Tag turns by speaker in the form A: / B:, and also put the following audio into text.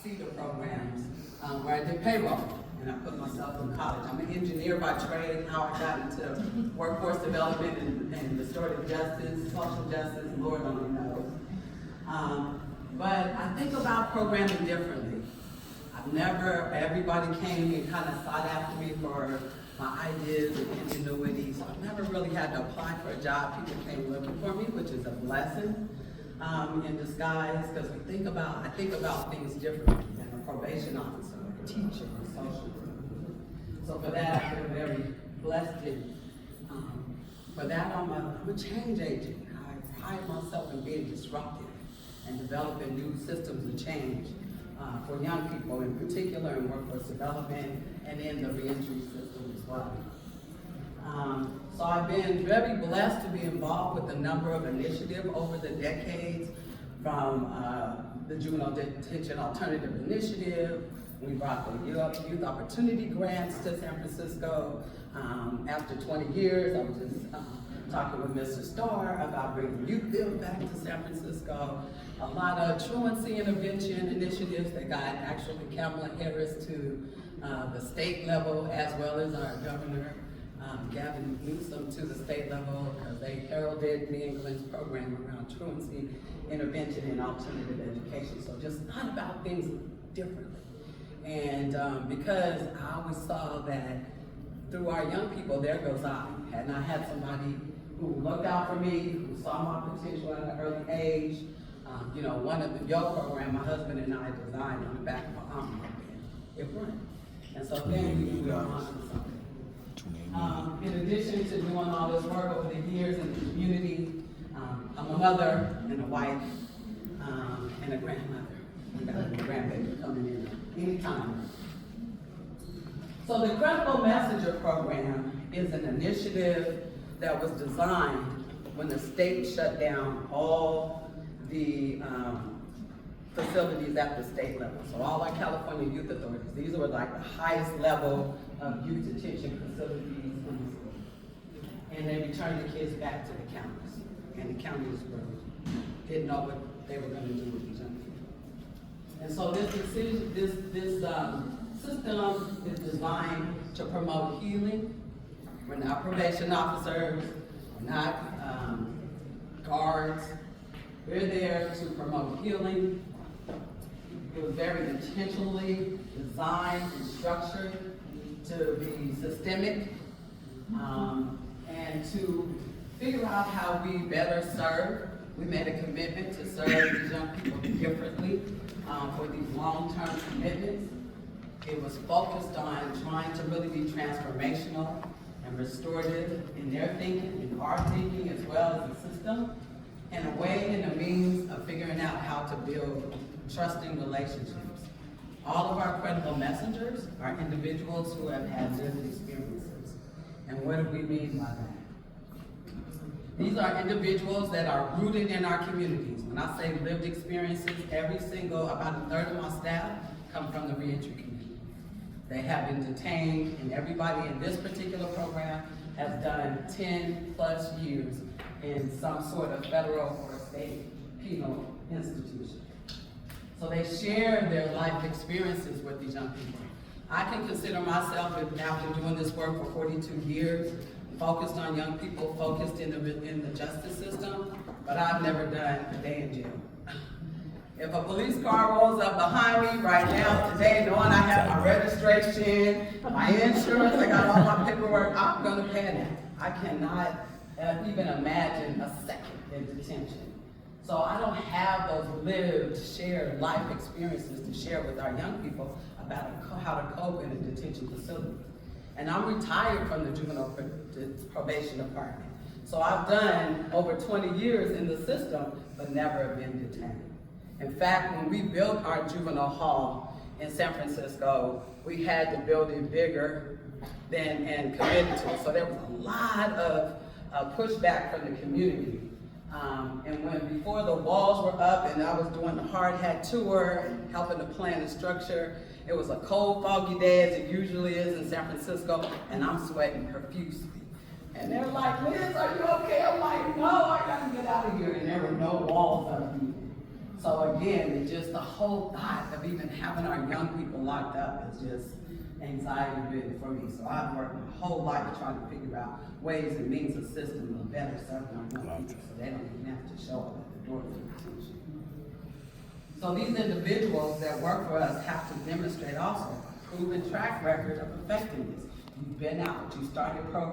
A: CETA programs where I did payroll, and I put myself in college. I'm an engineer by trade. How I got into workforce development and restorative justice, social justice, Lord only knows. But I think about programming differently. Everybody came and kind of sought after me for my ideas and ingenuity, so I never really had to apply for a job. People came looking for me, which is a blessing in disguise, because I think about things differently than a probation officer, a teacher, a social worker. So for that, I feel very blessed. For that, I'm a change agent. I pride myself in being disruptive and developing new systems of change for young people, in particular in workforce development and in the reentry system as well. So I've been very blessed to be involved with a number of initiatives over the decades, from the Juvenile Detention Alternative Initiative. We brought the Youth Opportunity Grants to San Francisco. After 20 years, I was just talking with Mr. Starr about bringing youth bill back to San Francisco. A lot of truancy intervention initiatives that got actually Kamala Harris to the state level, as well as our governor, Gavin Newsom, to the state level, because they heralded me and Glenn's program around truancy intervention and alternative education. So just thought about things differently. And because I always saw that through our young people, there goes I. And I had somebody who looked out for me, who saw my potential at an early age. One of the YO program, my husband and I designed on the back of my envelope. It worked. And so then we moved on to something. In addition to doing all this work over the years in the community, I'm a mother and a wife and a grandmother. We got a grandbaby coming in anytime. So the Credible Messenger program is an initiative that was designed when the state shut down all the facilities at the state level. So all our California youth authorities, these were like the highest level of youth detention facilities in the state. And they returned the kids back to the counties. And the counties didn't know what they were going to do with these young people. And so this system is designed to promote healing. We're not probation officers, we're not guards. We're there to promote healing. It was very intentionally designed and structured to be systemic and to figure out how we better serve. We made a commitment to serve these young people differently for these long-term commitments. It was focused on trying to really be transformational and restorative in their thinking, in our thinking, as well as the system, and a way and a means of figuring out how to build trusting relationships. All of our credible messengers are individuals who have had lived experiences. And what do we mean by that? These are individuals that are rooted in our communities. When I say lived experiences, about a third of my staff come from the reentry community. They have been detained, and everybody in this particular program has done 10 plus years in some sort of federal or state penal institution. So they share their life experiences with these young people. I can consider myself, after doing this work for 42 years, focused on young people, focused in the justice system, but I've never done a day in jail. If a police car rolls up behind me right now today, knowing I have my registration, my insurance, I got all my paperwork, I'm gonna panic. I cannot even imagine a second in detention. So I don't have those lived, shared life experiences to share with our young people about how to cope in a detention facility. And I'm retired from the juvenile probation department. So I've done over 20 years in the system, but never been detained. In fact, when we built our juvenile hall in San Francisco, we had to build it bigger than and committed to. So there was a lot of pushback from the community. And before the walls were up and I was doing the hard hat tour and helping to plan the structure, it was a cold, foggy day as it usually is in San Francisco, and I'm sweating profusely. And they're like, Liz, are you okay? I'm like, no, I gotta get out of here. And there were no walls up either. So again, it's just the whole thought of even having our young people locked up is just anxiety ridden for me. So I've worked my whole life trying to figure out ways and means of system of better serving our young people so they don't even have to show up at the door for detention. So these individuals that work for us have to demonstrate also a proven track record of effectiveness. You've been out, you started programs.